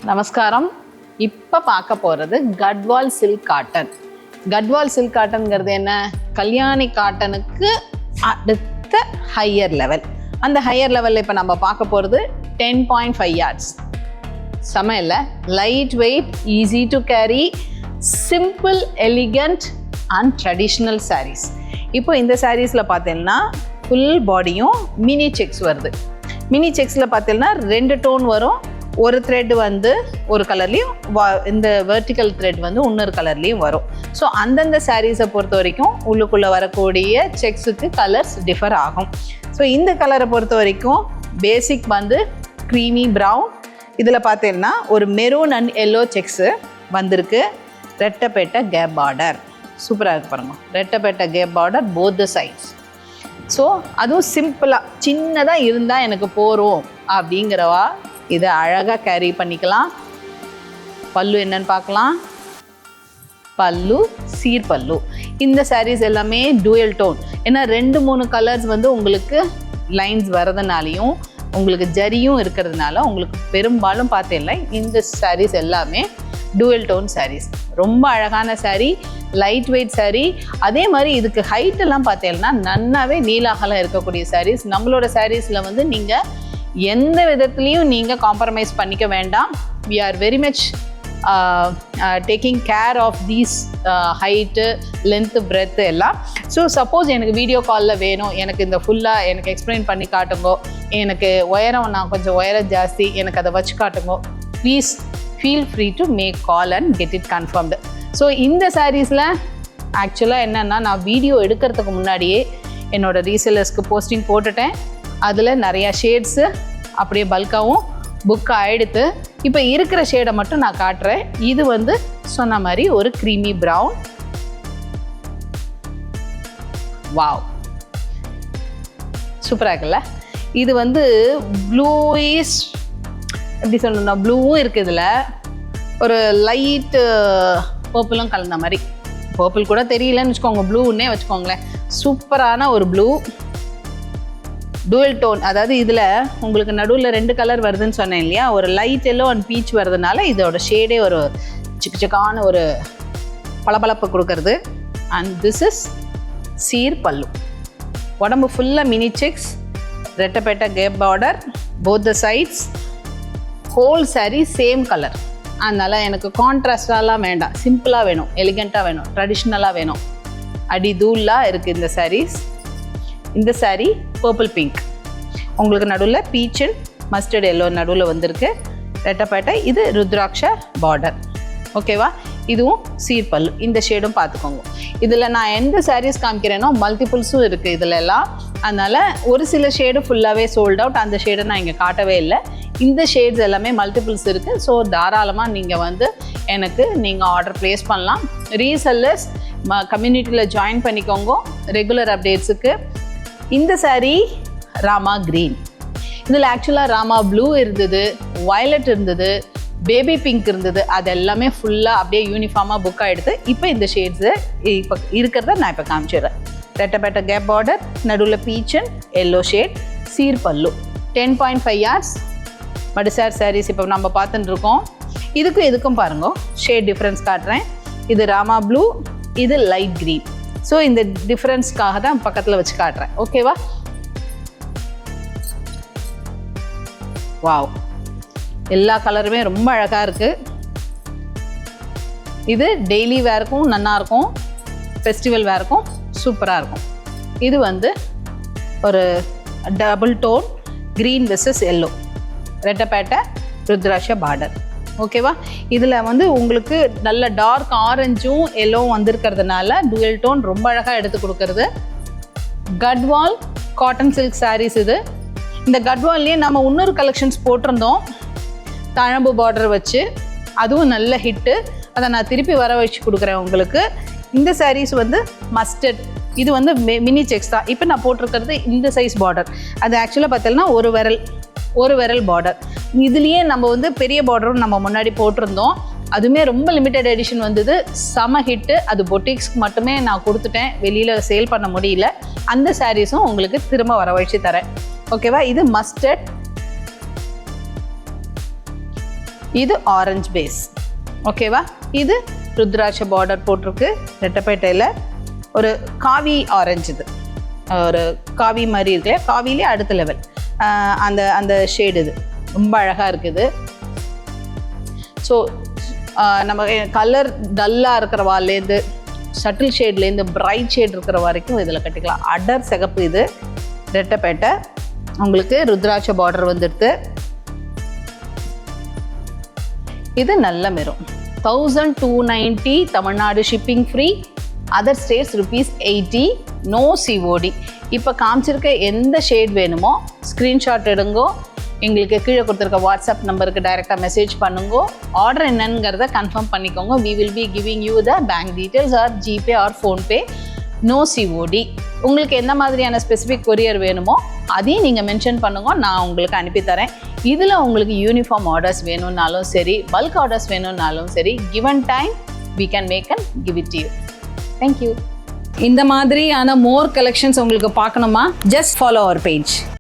நமஸ்காரம். இப்போ பார்க்க போகிறது Gadwal silk cotton. Gadwal silk காட்டன்கிறது என்ன? கல்யாணி காட்டனுக்கு அடுத்த ஹையர் லெவல். அந்த ஹையர் லெவலில் இப்போ நம்ம பார்க்க போகிறது 10.5 yards. சமையல்ல light weight, easy to carry, simple, elegant and traditional sarees. இப்போ இந்த சாரீஸில் பார்த்தீங்கன்னா ஃபுல் பாடியும் மினி செக்ஸ் வருது. மினி செக்ஸில் பார்த்தீங்கன்னா 2 டோன் வரும். ஒரு த்ரெட் வந்து ஒரு கலர்லேயும், இந்த வெர்டிக்கல் த்ரெட் வந்து இன்னொரு கலர்லேயும் வரும். ஸோ அந்தந்த சாரீஸை பொறுத்த வரைக்கும் உள்ளுக்குள்ளே வரக்கூடிய செக்ஸுக்கு கலர்ஸ் டிஃபர் ஆகும். ஸோ இந்த கலரை பொறுத்த வரைக்கும் பேசிக் வந்து க்ரீமி ப்ரௌன். இதில் பார்த்தீங்கன்னா ஒரு மெரூன் அண்ட் எல்லோ செக்ஸு வந்திருக்கு. ரெட்டப்பேட்டை கேப் பார்டர் சூப்பராக இருக்கு பாருங்க. ரெட்டப்பேட்டை கேப் border both the sides. So அதுவும் சிம்பிளாக சின்னதாக இருந்தால் எனக்கு போகிறோம் அப்படிங்கிறவா இதை அழகாக கேரி பண்ணிக்கலாம். பல்லு என்னன்னு பார்க்கலாம். பல்லு சீர் பல்லு. இந்த சாரீஸ் எல்லாமே டூயல் டோன். ஏன்னா 2-3 கலர்ஸ் வந்து உங்களுக்கு லைன்ஸ் வரதுனாலையும் உங்களுக்கு ஜரியும் இருக்கிறதுனால உங்களுக்கு பெரும்பாலும் பார்த்தீங்கன்னா இந்த சாரீஸ் எல்லாமே டூயல் டோன் சாரீஸ். ரொம்ப அழகான சாரீ, லைட் வெயிட் சாரீ. அதே மாதிரி இதுக்கு ஹைட் எல்லாம் பார்த்தீங்கன்னா நன்னாவே நீலாகலாம் இருக்கக்கூடிய சாரீஸ். நம்மளோட சாரீஸில் வந்து நீங்கள் எந்த விதத்துலையும் நீங்கள் காம்ப்ரமைஸ் பண்ணிக்க வேண்டாம். We are very much taking care of these height, length, breadth எல்லாம். ஸோ சப்போஸ் எனக்கு வீடியோ காலில் வேணும், எனக்கு இந்த ஃபுல்லாக எனக்கு எக்ஸ்பிளைன் பண்ணி காட்டுங்கோ, எனக்கு உயரம் நான் கொஞ்சம் உயரம் ஜாஸ்தி, எனக்கு அதை வச்சு காட்டுங்கோ, please feel free to make call and get it confirmed. So இந்த சாரீஸில் ஆக்சுவலாக என்னென்னா நான் வீடியோ எடுக்கிறதுக்கு முன்னாடியே என்னோடய ரீசெல்லர்ஸ்க்கு போஸ்டிங் போட்டுட்டேன். அதில் நிறையா ஷேட்ஸு அப்படியே பல்காகவும் புக் ஆகிடுது. இப்போ இருக்கிற ஷேடை மட்டும் நான் காட்டுறேன். இது வந்து சொன்ன மாதிரி ஒரு க்ரீமி ப்ரௌன். வாவ், சூப்பராக இருக்குல்ல. இது வந்து ப்ளூயிஷ், எப்படி சொல்லணும்னா ப்ளூவும் இருக்குது, இதில் ஒரு லைட்டு பர்பிளும் கலந்த மாதிரி. பர்பிள் கூட தெரியலன்னு வச்சுக்கோங்க, ப்ளூன்னே வச்சுக்கோங்களேன். சூப்பரான ஒரு ப்ளூ டூயல் டோன். அதாவது இதில் உங்களுக்கு நடுவில் 2 கலர் வருதுன்னு சொன்னேன் இல்லையா, ஒரு லைட் எல்லோ அண்ட் பீச் வருதுனால இதோட ஷேடே ஒரு சிக்கான ஒரு பளபளப்பு கொடுக்கறது. அண்ட் திஸ் இஸ் சீர் பல்லு. உடம்பு ஃபுல்லாக மினி செக்ஸ், ரெட்டப்பேட்டை கேப் border, both the sides, whole sari same colour. அதனால் எனக்கு கான்ட்ராஸ்டாலாம் வேண்டாம், சிம்பிளாக வேணும், எலிகண்ட்டாக வேணும், ட்ரெடிஷ்னலாக வேணும். அடி தூளாக இருக்குது இந்த சாரீஸ். இந்த சாரீ பர்பிள் பிங்க், உங்களுக்கு நடுவில் பீச் அண்ட் மஸ்டர்ட் எல்லோ நடுவில் வந்திருக்கு. ரெட்டப்பேட்டை, இது ருத்ராட்ச பார்டர். ஓகேவா? இதுவும் சீர் பல்லு. இந்த ஷேடும் பார்த்துக்கோங்க. இதில் நான் எந்த சாரீஸ் காமிக்கிறேனோ மல்டிபிள்ஸும் இருக்குது இதில் எல்லாம். அதனால் ஒரு சில ஷேடு ஃபுல்லாகவே சோல்ட் அவுட். அந்த ஷேடை நான் இங்கே காட்டவே இல்லை. இந்த ஷேட்ஸ் எல்லாமே மல்டிபிள்ஸ் இருக்குது. ஸோ தாராளமாக நீங்கள் வந்து எனக்கு நீங்கள் ஆர்டர் ப்ளேஸ் பண்ணலாம். ரீசெல்லர்ஸ் கம்யூனிட்டியில் ஜாயின் பண்ணிக்கோங்க ரெகுலர் அப்டேட்ஸுக்கு. இந்த சாரீ ராமா க்ரீன். இதில் ஆக்சுவலாக ராமா ப்ளூ இருந்தது, வயலட் இருந்தது, பேபி பிங்க் இருந்தது. அது எல்லாமே ஃபுல்லாக அப்படியே யூனிஃபார்மாக புக் ஆகிடுது. இப்போ இந்த ஷேட்ஸு இப்போ இருக்கிறத நான் இப்போ காமிச்சிடுறேன். ரெட்டப்பேட்டை கேப் பார்டர், நடுவில் பீச் அண்ட் எல்லோ ஷேட், சீர் பல்லு. 10.5 yards மடிசார் சாரீஸ் இப்போ நம்ம பார்த்துட்டு இருக்கோம். இதுக்கும் பாருங்க ஷேட் டிஃப்ரென்ஸ் காட்டுறேன். இது ராமா ப்ளூ, இது லைட் க்ரீன். ஸோ இந்த டிஃப்ரென்ஸ்க்காக தான் பக்கத்தில் வச்சு காட்டுறேன். ஓகேவா? வாவ், எல்லா கலருமே ரொம்ப அழகாக இருக்குது. இது டெய்லி வேருக்கும் நல்லாயிருக்கும், ஃபெஸ்டிவல் வேருக்கும் சூப்பராக இருக்கும். இது வந்து ஒரு double tone green versus yellow, Rettapettai rudraksha border. ஓகேவா? இதில் வந்து உங்களுக்கு நல்ல டார்க் ஆரஞ்சும் எல்லோவும் வந்திருக்கிறதுனால டூயல் டோன் ரொம்ப அழகாக எடுத்து கொடுக்கறது. கட்வால் காட்டன் சில்க் சாரீஸ் இது. இந்த கட்வால்லையே நம்ம இன்னொரு கலெக்ஷன்ஸ் போட்டிருந்தோம் தழம்பு பார்டர் வச்சு, அதுவும் நல்ல ஹிட்டு. அதை நான் திருப்பி வர வச்சு கொடுக்குறேன் உங்களுக்கு. இந்த சாரீஸ் வந்து மஸ்டர்ட், இது வந்து மினி செக்ஸ் தான். இப்போ நான் போட்டிருக்கிறது இந்த சைஸ் பார்டர். அது ஆக்சுவலாக பார்த்தீங்கன்னா ஒரு விரல் பார்டர். இதுலேயே நம்ம வந்து பெரிய பார்டரும் நம்ம முன்னாடி போட்டிருந்தோம். அதுவுமே ரொம்ப லிமிட்டட் எடிஷன் வந்தது, செம ஹிட்டு. அது பொட்டிக்ஸ்க்கு மட்டுமே நான் கொடுத்துட்டேன், வெளியில் சேல் பண்ண முடியல. அந்த சாரீஸும் உங்களுக்கு திரும்ப வரவழைச்சி தரேன். ஓகேவா? இது மஸ்டர்ட், இது ஆரஞ்சு பேஸ். ஓகேவா? இது ருத்ராட்ச பார்டர் போட்டிருக்கு ரெட்டப்பேட்டையில். ஒரு காவி ஆரஞ்சு, இது ஒரு காவி மாதிரி இருக்குல்ல, காவிலே அடுத்த லெவல் அந்த அந்த ஷேடு. இது ரொம்ப அழகாக இருக்குது. ஸோ நம்ம கலர் டல்லாக இருக்கிற வால்லேருந்து சட்டில் ஷேட்லேருந்து பிரைட் ஷேட் இருக்கிற வரைக்கும் இதில் கட்டிக்கலாம். அடர் சிகப்பு. இது ரெட்டப்பேட்டை. உங்களுக்கு ருத்ராட்ச பார்டர் வந்துடுது. இது நல்ல மெரும். 1290 Tamil Nadu shipping free. Other states ₹80. No COD. இப்போ காமிச்சிருக்க எந்த ஷேட் வேணுமோ ஸ்க்ரீன்ஷாட் எடுங்கோ, எங்களுக்கு கீழே கொடுத்துருக்க வாட்ஸ்அப் நம்பருக்கு டைரெக்டாக மெசேஜ் பண்ணுங்க. ஆர்டர் என்னங்கிறத கன்ஃபார்ம் பண்ணிக்கோங்க. we will be giving you the bank details or GPay or PhonePe. no COD. உங்களுக்கு எந்த மாதிரியான ஸ்பெசிஃபிக் கொரியர் வேணுமோ அதையும் நீங்கள் மென்ஷன் பண்ணுங்க, நான் உங்களுக்கு அனுப்பித்தரேன். இதில் உங்களுக்கு யூனிஃபார்ம் ஆர்டர்ஸ் வேணும்னாலும் சரி, பல்க் ஆர்டர்ஸ் வேணும்னாலும் சரி, given time we can make and give it to you. Thank you. இந்த மாதிரியான மோர் கலெக்ஷன்ஸ் உங்களுக்கு பார்க்கணுமா? just follow our page.